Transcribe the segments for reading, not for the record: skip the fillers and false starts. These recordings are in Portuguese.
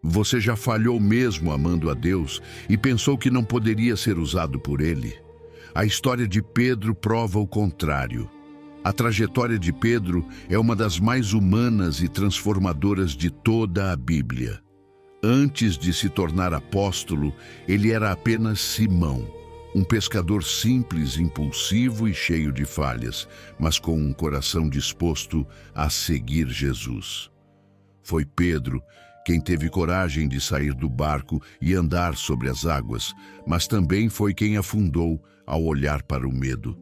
Você já falhou mesmo amando a Deus e pensou que não poderia ser usado por Ele? A história de Pedro prova o contrário. A trajetória de Pedro é uma das mais humanas e transformadoras de toda a Bíblia. Antes de se tornar apóstolo, ele era apenas Simão, um pescador simples, impulsivo e cheio de falhas, mas com um coração disposto a seguir Jesus. Foi Pedro quem teve coragem de sair do barco e andar sobre as águas, mas também foi quem afundou ao olhar para o medo.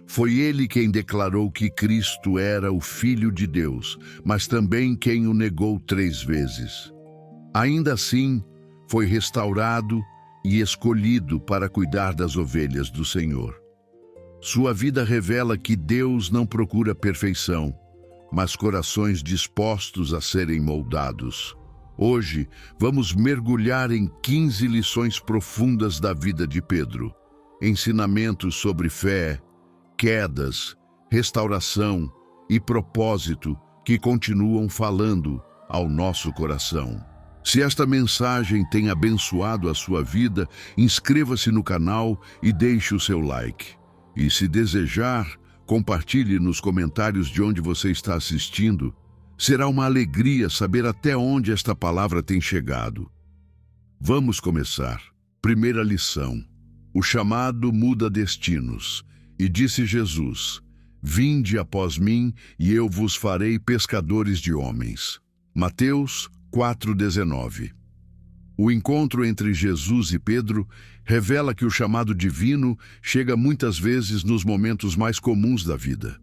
Foi ele quem declarou que Cristo era o Filho de Deus, mas também quem o negou 3 vezes. Ainda assim, foi restaurado e escolhido para cuidar das ovelhas do Senhor. Sua vida revela que Deus não procura perfeição, mas corações dispostos a serem moldados. Hoje, vamos mergulhar em 15 lições profundas da vida de Pedro. Ensinamentos sobre fé, quedas, restauração e propósito que continuam falando ao nosso coração. Se esta mensagem tem abençoado a sua vida, inscreva-se no canal e deixe o seu like. E se desejar, compartilhe nos comentários de onde você está assistindo. Será uma alegria saber até onde esta palavra tem chegado. Vamos começar. Primeira lição. O chamado muda destinos. E disse Jesus: Vinde após mim, e eu vos farei pescadores de homens. Mateus 4,19. O encontro entre Jesus e Pedro revela que o chamado divino chega muitas vezes nos momentos mais comuns da vida.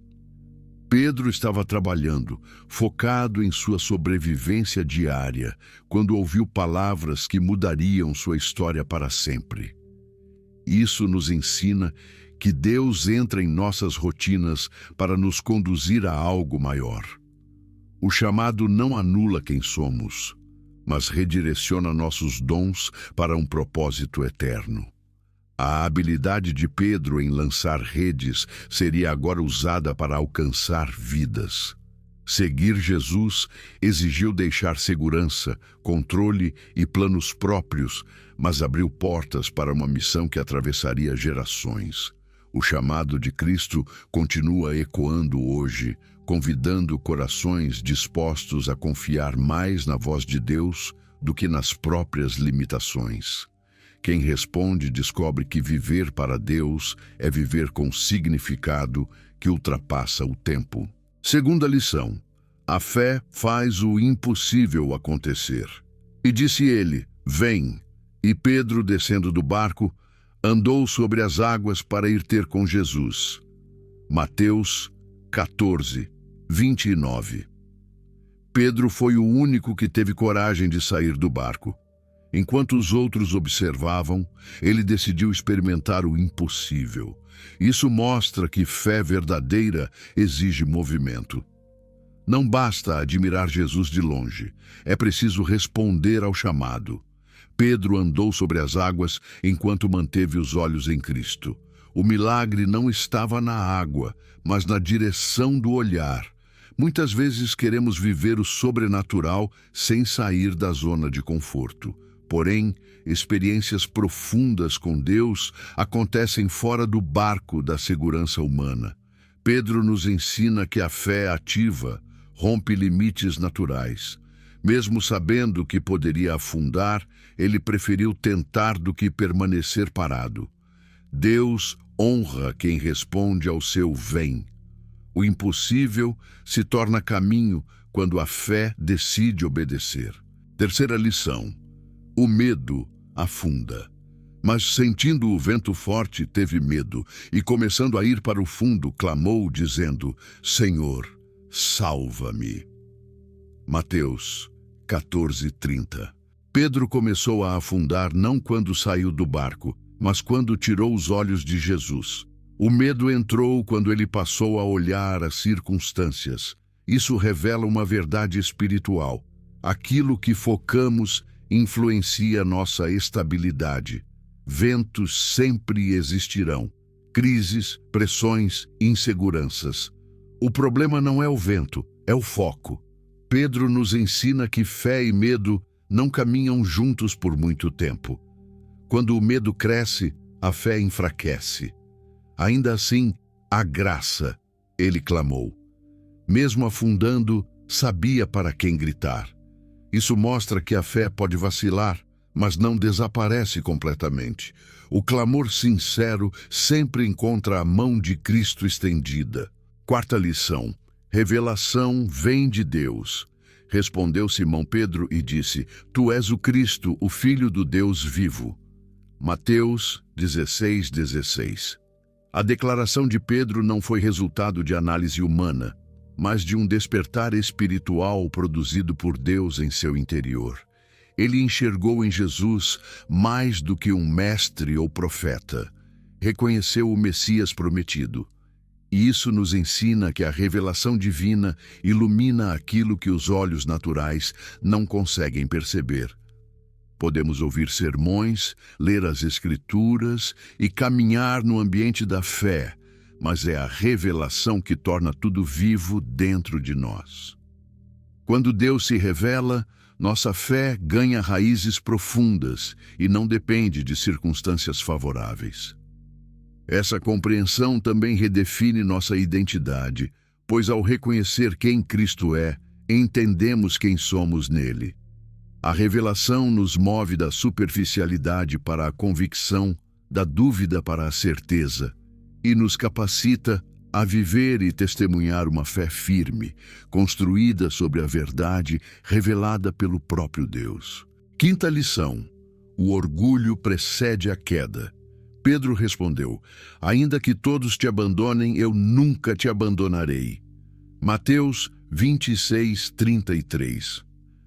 Pedro estava trabalhando, focado em sua sobrevivência diária, quando ouviu palavras que mudariam sua história para sempre. Isso nos ensina que Deus entra em nossas rotinas para nos conduzir a algo maior. O chamado não anula quem somos, mas redireciona nossos dons para um propósito eterno. A habilidade de Pedro em lançar redes seria agora usada para alcançar vidas. Seguir Jesus exigiu deixar segurança, controle e planos próprios, mas abriu portas para uma missão que atravessaria gerações. O chamado de Cristo continua ecoando hoje, convidando corações dispostos a confiar mais na voz de Deus do que nas próprias limitações. Quem responde descobre que viver para Deus é viver com significado que ultrapassa o tempo. Segunda lição. A fé faz o impossível acontecer. E disse ele: Vem. E Pedro, descendo do barco, andou sobre as águas para ir ter com Jesus. Mateus 14, 29. Pedro foi o único que teve coragem de sair do barco. Enquanto os outros observavam, ele decidiu experimentar o impossível. Isso mostra que fé verdadeira exige movimento. Não basta admirar Jesus de longe, é preciso responder ao chamado. Pedro andou sobre as águas enquanto manteve os olhos em Cristo. O milagre não estava na água, mas na direção do olhar. Muitas vezes queremos viver o sobrenatural sem sair da zona de conforto. Porém, experiências profundas com Deus acontecem fora do barco da segurança humana. Pedro nos ensina que a fé ativa rompe limites naturais. Mesmo sabendo que poderia afundar, ele preferiu tentar do que permanecer parado. Deus honra quem responde ao seu vem. O impossível se torna caminho quando a fé decide obedecer. Terceira lição. O medo afunda. Mas sentindo o vento forte, teve medo e, começando a ir para o fundo, clamou, dizendo: Senhor, salva-me. Mateus 14:30. Pedro começou a afundar não quando saiu do barco, mas quando tirou os olhos de Jesus. O medo entrou quando ele passou a olhar as circunstâncias. Isso revela uma verdade espiritual. Aquilo que focamos influencia nossa estabilidade. Ventos sempre existirão. Crises, pressões, inseguranças. O problema não é o vento, é o foco. Pedro nos ensina que fé e medo não caminham juntos por muito tempo. Quando o medo cresce, a fé enfraquece. Ainda assim, a graça, ele clamou. Mesmo afundando, sabia para quem gritar. Isso mostra que a fé pode vacilar, mas não desaparece completamente. O clamor sincero sempre encontra a mão de Cristo estendida. Quarta lição: revelação vem de Deus. Respondeu Simão Pedro e disse: Tu és o Cristo, o Filho do Deus vivo. Mateus 16:16. A declaração de Pedro não foi resultado de análise humana, mas de um despertar espiritual produzido por Deus em seu interior. Ele enxergou em Jesus mais do que um mestre ou profeta. Reconheceu o Messias prometido. E isso nos ensina que a revelação divina ilumina aquilo que os olhos naturais não conseguem perceber. Podemos ouvir sermões, ler as Escrituras e caminhar no ambiente da fé, mas é a revelação que torna tudo vivo dentro de nós. Quando Deus se revela, nossa fé ganha raízes profundas e não depende de circunstâncias favoráveis. Essa compreensão também redefine nossa identidade, pois ao reconhecer quem Cristo é, entendemos quem somos nele. A revelação nos move da superficialidade para a convicção, da dúvida para a certeza, e nos capacita a viver e testemunhar uma fé firme, construída sobre a verdade revelada pelo próprio Deus. Quinta lição: o orgulho precede a queda. Pedro respondeu: Ainda que todos te abandonem, eu nunca te abandonarei. Mateus 26:33.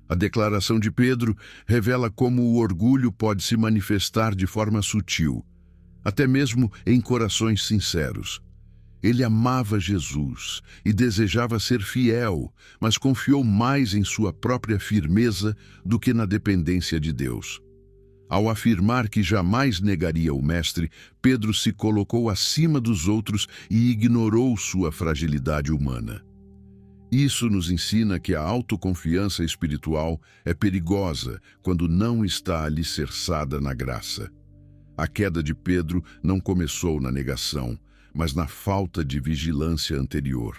A declaração de Pedro revela como o orgulho pode se manifestar de forma sutil, até mesmo em corações sinceros. Ele amava Jesus e desejava ser fiel, mas confiou mais em sua própria firmeza do que na dependência de Deus. Ao afirmar que jamais negaria o Mestre, Pedro se colocou acima dos outros e ignorou sua fragilidade humana. Isso nos ensina que a autoconfiança espiritual é perigosa quando não está alicerçada na graça. A queda de Pedro não começou na negação, mas na falta de vigilância anterior.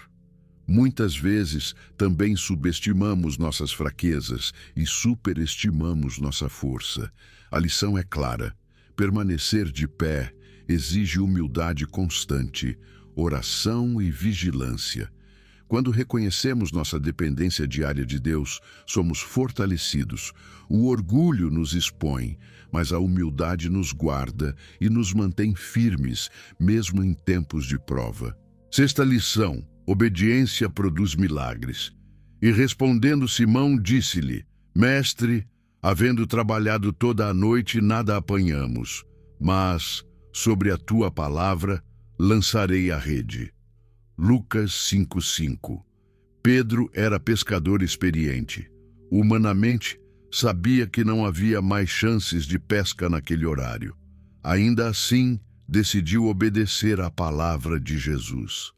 Muitas vezes também subestimamos nossas fraquezas e superestimamos nossa força. A lição é clara: permanecer de pé exige humildade constante, oração e vigilância. Quando reconhecemos nossa dependência diária de Deus, somos fortalecidos. O orgulho nos expõe, mas a humildade nos guarda e nos mantém firmes, mesmo em tempos de prova. Sexta lição: obediência produz milagres. E respondendo Simão, disse-lhe: Mestre, havendo trabalhado toda a noite, nada apanhamos, mas, sobre a tua palavra, lançarei a rede. Lucas 5:5. Pedro era pescador experiente. Humanamente, sabia que não havia mais chances de pesca naquele horário. Ainda assim, decidiu obedecer à palavra de Jesus.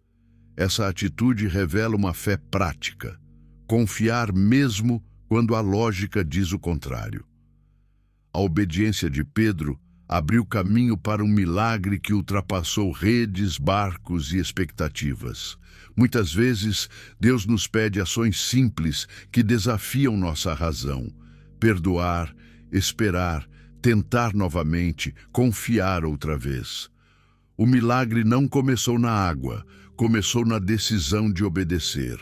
Essa atitude revela uma fé prática, confiar mesmo quando a lógica diz o contrário. A obediência de Pedro abriu caminho para um milagre que ultrapassou redes, barcos e expectativas. Muitas vezes, Deus nos pede ações simples que desafiam nossa razão. Perdoar, esperar, tentar novamente, confiar outra vez. O milagre não começou na água, começou na decisão de obedecer.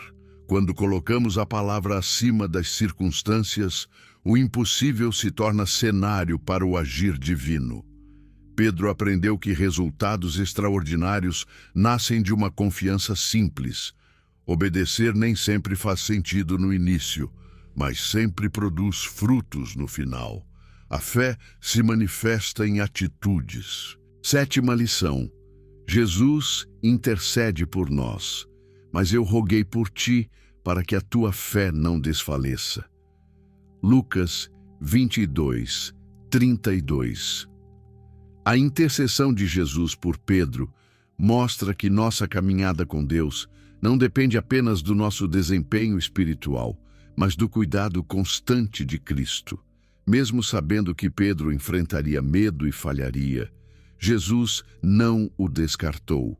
Quando colocamos a palavra acima das circunstâncias, o impossível se torna cenário para o agir divino. Pedro aprendeu que resultados extraordinários nascem de uma confiança simples. Obedecer nem sempre faz sentido no início, mas sempre produz frutos no final. A fé se manifesta em atitudes. Sétima lição: Jesus intercede por nós, mas eu roguei por ti para que a tua fé não desfaleça. Lucas 22:32. A intercessão de Jesus por Pedro mostra que nossa caminhada com Deus não depende apenas do nosso desempenho espiritual, mas do cuidado constante de Cristo. Mesmo sabendo que Pedro enfrentaria medo e falharia, Jesus não o descartou.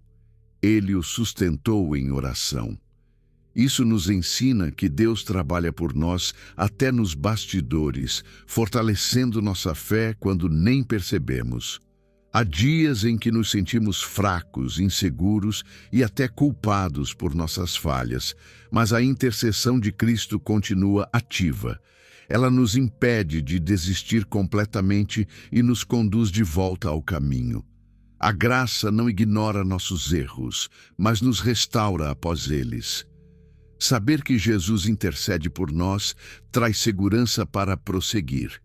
Ele o sustentou em oração. Isso nos ensina que Deus trabalha por nós até nos bastidores, fortalecendo nossa fé quando nem percebemos. Há dias em que nos sentimos fracos, inseguros e até culpados por nossas falhas, mas a intercessão de Cristo continua ativa. Ela nos impede de desistir completamente e nos conduz de volta ao caminho. A graça não ignora nossos erros, mas nos restaura após eles. Saber que Jesus intercede por nós traz segurança para prosseguir,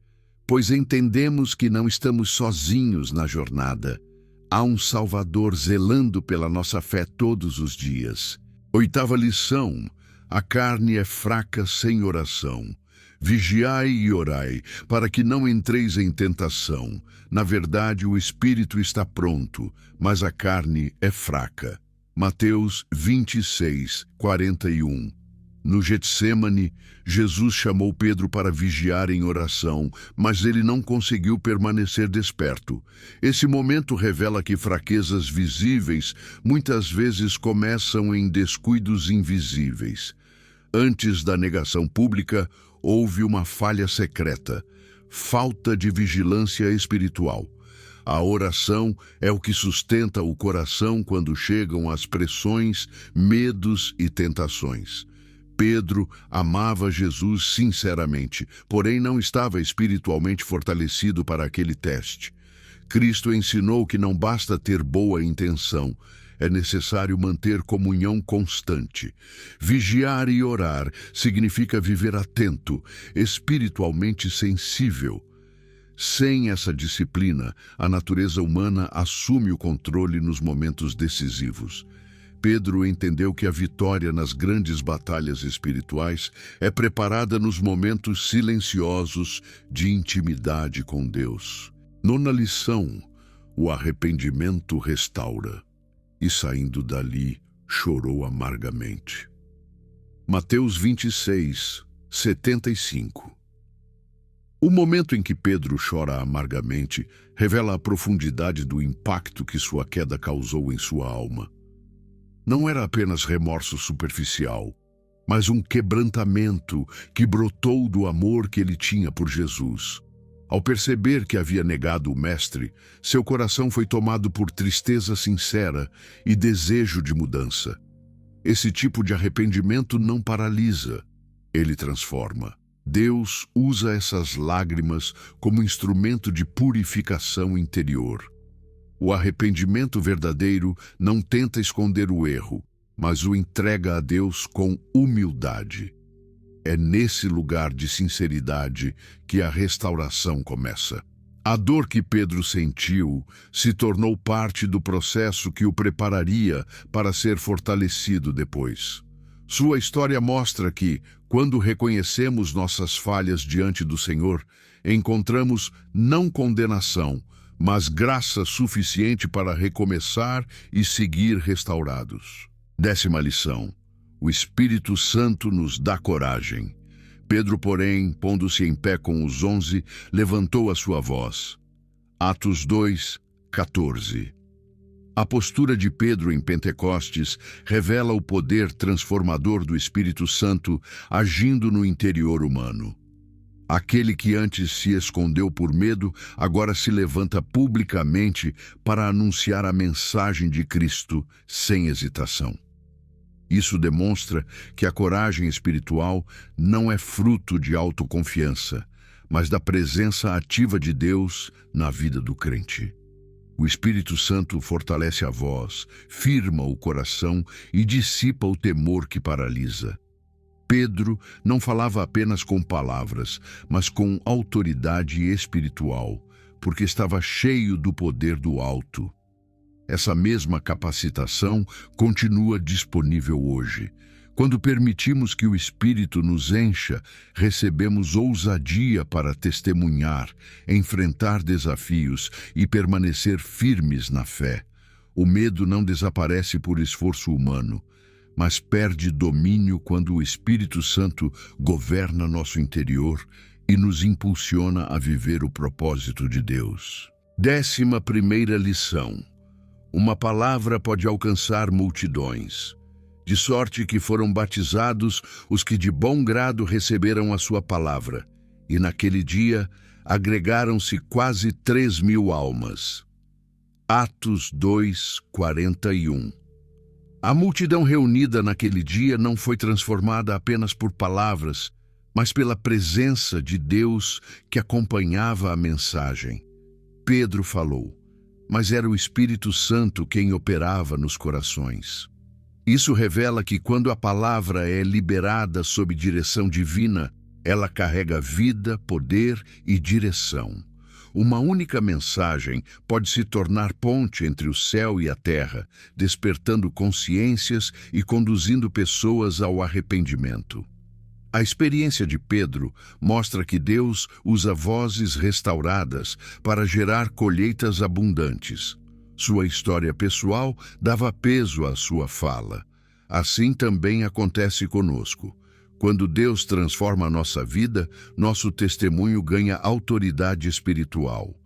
pois entendemos que não estamos sozinhos na jornada. Há um Salvador zelando pela nossa fé todos os dias. 8ª lição: a carne é fraca sem oração. Vigiai e orai, para que não entreis em tentação. Na verdade, o espírito está pronto, mas a carne é fraca. Mateus 26:41. No Getsêmani, Jesus chamou Pedro para vigiar em oração, mas ele não conseguiu permanecer desperto. Esse momento revela que fraquezas visíveis muitas vezes começam em descuidos invisíveis. Antes da negação pública, houve uma falha secreta: falta de vigilância espiritual. A oração é o que sustenta o coração quando chegam as pressões, medos e tentações. Pedro amava Jesus sinceramente, porém não estava espiritualmente fortalecido para aquele teste. Cristo ensinou que não basta ter boa intenção, é necessário manter comunhão constante. Vigiar e orar significa viver atento, espiritualmente sensível. Sem essa disciplina, a natureza humana assume o controle nos momentos decisivos. Pedro entendeu que a vitória nas grandes batalhas espirituais é preparada nos momentos silenciosos de intimidade com Deus. 9ª lição: o arrependimento restaura. E saindo dali, chorou amargamente. Mateus 26:75. O momento em que Pedro chora amargamente revela a profundidade do impacto que sua queda causou em sua alma. Não era apenas remorso superficial, mas um quebrantamento que brotou do amor que ele tinha por Jesus. Ao perceber que havia negado o Mestre, seu coração foi tomado por tristeza sincera e desejo de mudança. Esse tipo de arrependimento não paralisa, ele transforma. Deus usa essas lágrimas como instrumento de purificação interior. O arrependimento verdadeiro não tenta esconder o erro, mas o entrega a Deus com humildade. É nesse lugar de sinceridade que a restauração começa. A dor que Pedro sentiu se tornou parte do processo que o prepararia para ser fortalecido depois. Sua história mostra que, quando reconhecemos nossas falhas diante do Senhor, encontramos não condenação, mas graça suficiente para recomeçar e seguir restaurados. 10ª lição: o Espírito Santo nos dá coragem. Pedro, porém, pondo-se em pé com os 11, levantou a sua voz. Atos 2:14. A postura de Pedro em Pentecostes revela o poder transformador do Espírito Santo agindo no interior humano. Aquele que antes se escondeu por medo, agora se levanta publicamente para anunciar a mensagem de Cristo sem hesitação. Isso demonstra que a coragem espiritual não é fruto de autoconfiança, mas da presença ativa de Deus na vida do crente. O Espírito Santo fortalece a voz, firma o coração e dissipa o temor que paralisa. Pedro não falava apenas com palavras, mas com autoridade espiritual, porque estava cheio do poder do alto. Essa mesma capacitação continua disponível hoje. Quando permitimos que o Espírito nos encha, recebemos ousadia para testemunhar, enfrentar desafios e permanecer firmes na fé. O medo não desaparece por esforço humano, mas perde domínio quando o Espírito Santo governa nosso interior e nos impulsiona a viver o propósito de Deus. 11ª lição. Uma palavra pode alcançar multidões, de sorte que foram batizados os que de bom grado receberam a sua palavra, e naquele dia agregaram-se quase 3.000 almas. Atos 2:41. A multidão reunida naquele dia não foi transformada apenas por palavras, mas pela presença de Deus que acompanhava a mensagem. Pedro falou, mas era o Espírito Santo quem operava nos corações. Isso revela que quando a palavra é liberada sob direção divina, ela carrega vida, poder e direção. Uma única mensagem pode se tornar ponte entre o céu e a terra, despertando consciências e conduzindo pessoas ao arrependimento. A experiência de Pedro mostra que Deus usa vozes restauradas para gerar colheitas abundantes. Sua história pessoal dava peso à sua fala. Assim também acontece conosco. Quando Deus transforma a nossa vida, nosso testemunho ganha autoridade espiritual.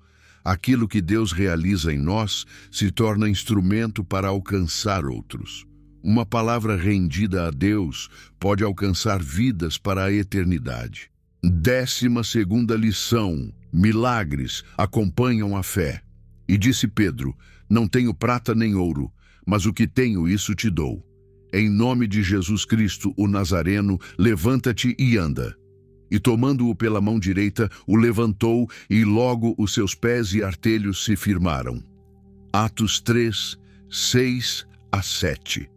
Aquilo que Deus realiza em nós se torna instrumento para alcançar outros. Uma palavra rendida a Deus pode alcançar vidas para a eternidade. 12ª lição. Milagres acompanham a fé. E disse Pedro, não tenho prata nem ouro, mas o que tenho isso te dou. Em nome de Jesus Cristo, o Nazareno, levanta-te e anda. E tomando-o pela mão direita, o levantou, e logo os seus pés e artelhos se firmaram. Atos 3:6-7.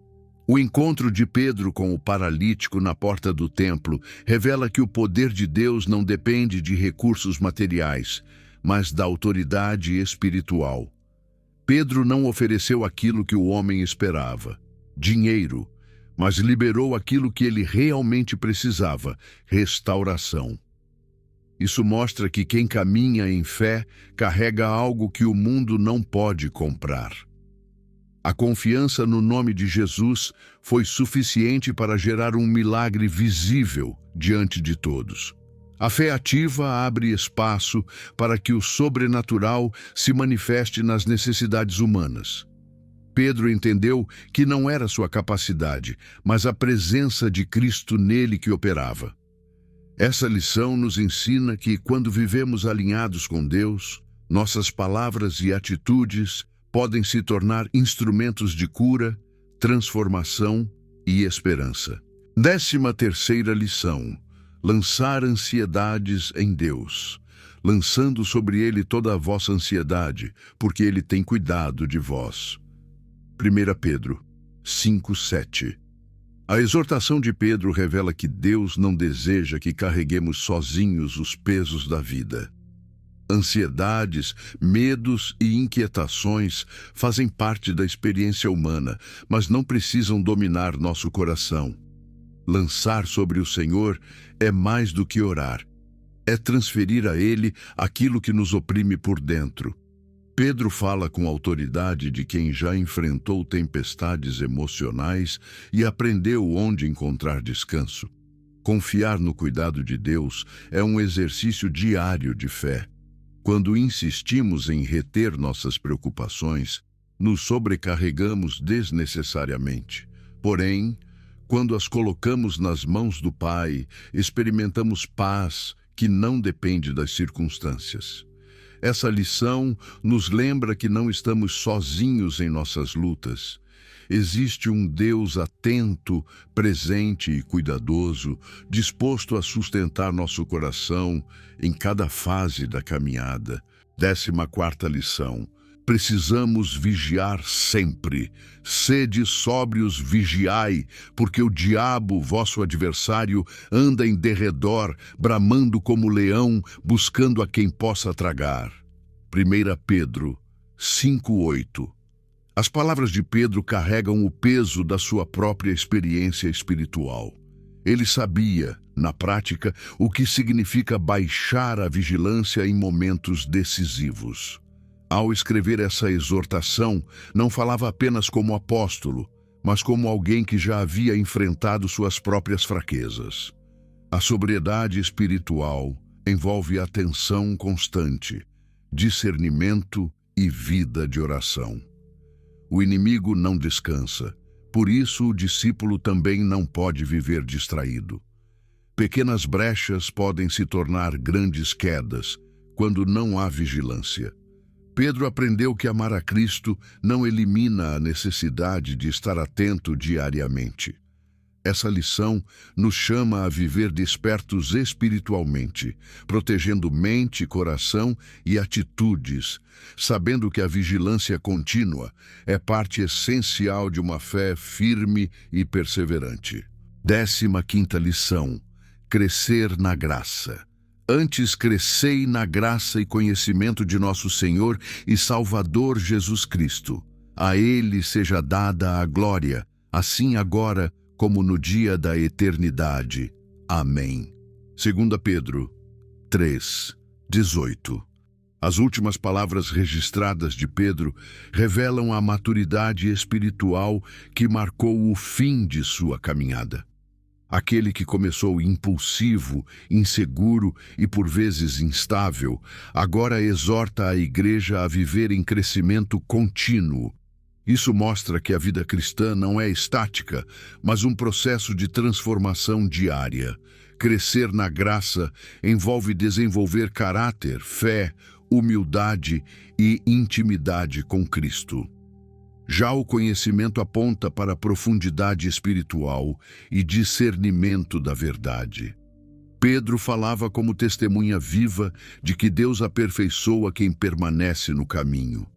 O encontro de Pedro com o paralítico na porta do templo revela que o poder de Deus não depende de recursos materiais, mas da autoridade espiritual. Pedro não ofereceu aquilo que o homem esperava, dinheiro, mas liberou aquilo que ele realmente precisava, restauração. Isso mostra que quem caminha em fé carrega algo que o mundo não pode comprar. A confiança no nome de Jesus foi suficiente para gerar um milagre visível diante de todos. A fé ativa abre espaço para que o sobrenatural se manifeste nas necessidades humanas. Pedro entendeu que não era sua capacidade, mas a presença de Cristo nele que operava. Essa lição nos ensina que, quando vivemos alinhados com Deus, nossas palavras e atitudes podem se tornar instrumentos de cura, transformação e esperança. 13ª lição. Lançar ansiedades em Deus, lançando sobre Ele toda a vossa ansiedade, porque Ele tem cuidado de vós. 1 Pedro 5:7. A exortação de Pedro revela que Deus não deseja que carreguemos sozinhos os pesos da vida. Ansiedades, medos e inquietações fazem parte da experiência humana, mas não precisam dominar nosso coração. Lançar sobre o Senhor é mais do que orar. É transferir a Ele aquilo que nos oprime por dentro. Pedro fala com autoridade de quem já enfrentou tempestades emocionais e aprendeu onde encontrar descanso. Confiar no cuidado de Deus é um exercício diário de fé. Quando insistimos em reter nossas preocupações, nos sobrecarregamos desnecessariamente. Porém, quando as colocamos nas mãos do Pai, experimentamos paz que não depende das circunstâncias. Essa lição nos lembra que não estamos sozinhos em nossas lutas. Existe um Deus atento, presente e cuidadoso, disposto a sustentar nosso coração em cada fase da caminhada. 14ª lição. Precisamos vigiar sempre. Sede sóbrios, vigiai, porque o diabo, vosso adversário, anda em derredor, bramando como leão, buscando a quem possa tragar. 1 Pedro 5:8. As palavras de Pedro carregam o peso da sua própria experiência espiritual. Ele sabia, na prática, o que significa baixar a vigilância em momentos decisivos. Ao escrever essa exortação, não falava apenas como apóstolo, mas como alguém que já havia enfrentado suas próprias fraquezas. A sobriedade espiritual envolve atenção constante, discernimento e vida de oração. O inimigo não descansa, por isso o discípulo também não pode viver distraído. Pequenas brechas podem se tornar grandes quedas quando não há vigilância. Pedro aprendeu que amar a Cristo não elimina a necessidade de estar atento diariamente. Essa lição nos chama a viver despertos espiritualmente, protegendo mente, coração e atitudes, sabendo que a vigilância contínua é parte essencial de uma fé firme e perseverante. 15ª lição: crescer na graça. Antes crescei na graça e conhecimento de nosso Senhor e Salvador Jesus Cristo. A Ele seja dada a glória, assim agora como no dia da eternidade. Amém. 2 Pedro 3:18. As últimas palavras registradas de Pedro revelam a maturidade espiritual que marcou o fim de sua caminhada. Aquele que começou impulsivo, inseguro e por vezes instável, agora exorta a igreja a viver em crescimento contínuo. Isso mostra que a vida cristã não é estática, mas um processo de transformação diária. Crescer na graça envolve desenvolver caráter, fé, humildade e intimidade com Cristo. Já o conhecimento aponta para a profundidade espiritual e discernimento da verdade. Pedro falava como testemunha viva de que Deus aperfeiçoa quem permanece no caminho.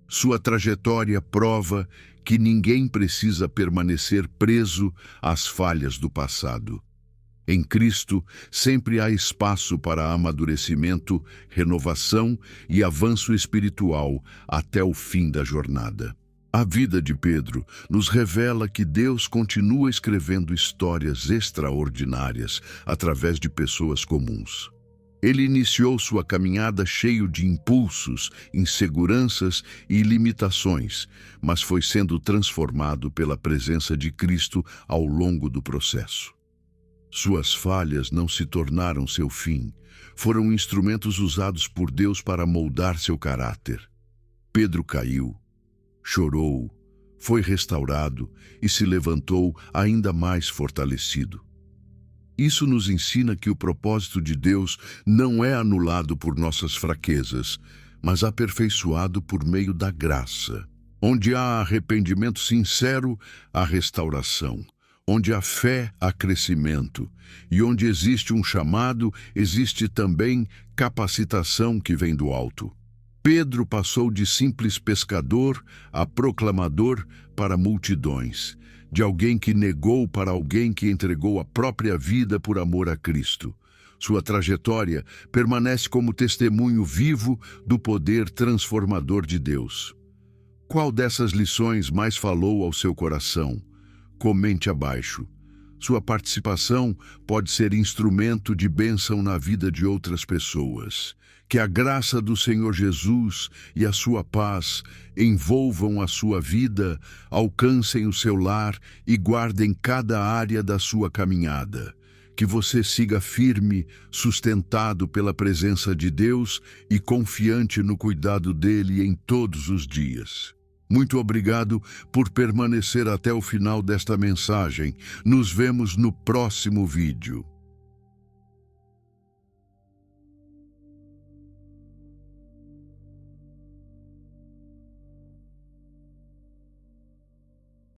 Sua trajetória prova que ninguém precisa permanecer preso às falhas do passado. Em Cristo, sempre há espaço para amadurecimento, renovação e avanço espiritual até o fim da jornada. A vida de Pedro nos revela que Deus continua escrevendo histórias extraordinárias através de pessoas comuns. Ele iniciou sua caminhada cheio de impulsos, inseguranças e limitações, mas foi sendo transformado pela presença de Cristo ao longo do processo. Suas falhas não se tornaram seu fim, foram instrumentos usados por Deus para moldar seu caráter. Pedro caiu, chorou, foi restaurado e se levantou ainda mais fortalecido. Isso nos ensina que o propósito de Deus não é anulado por nossas fraquezas, mas aperfeiçoado por meio da graça. Onde há arrependimento sincero, há restauração. Onde há fé, há crescimento. E onde existe um chamado, existe também capacitação que vem do alto. Pedro passou de simples pescador a proclamador para multidões, de alguém que negou para alguém que entregou a própria vida por amor a Cristo. Sua trajetória permanece como testemunho vivo do poder transformador de Deus. Qual dessas lições mais falou ao seu coração? Comente abaixo. Sua participação pode ser instrumento de bênção na vida de outras pessoas. Que a graça do Senhor Jesus e a sua paz envolvam a sua vida, alcancem o seu lar e guardem cada área da sua caminhada. Que você siga firme, sustentado pela presença de Deus e confiante no cuidado dele em todos os dias. Muito obrigado por permanecer até o final desta mensagem. Nos vemos no próximo vídeo.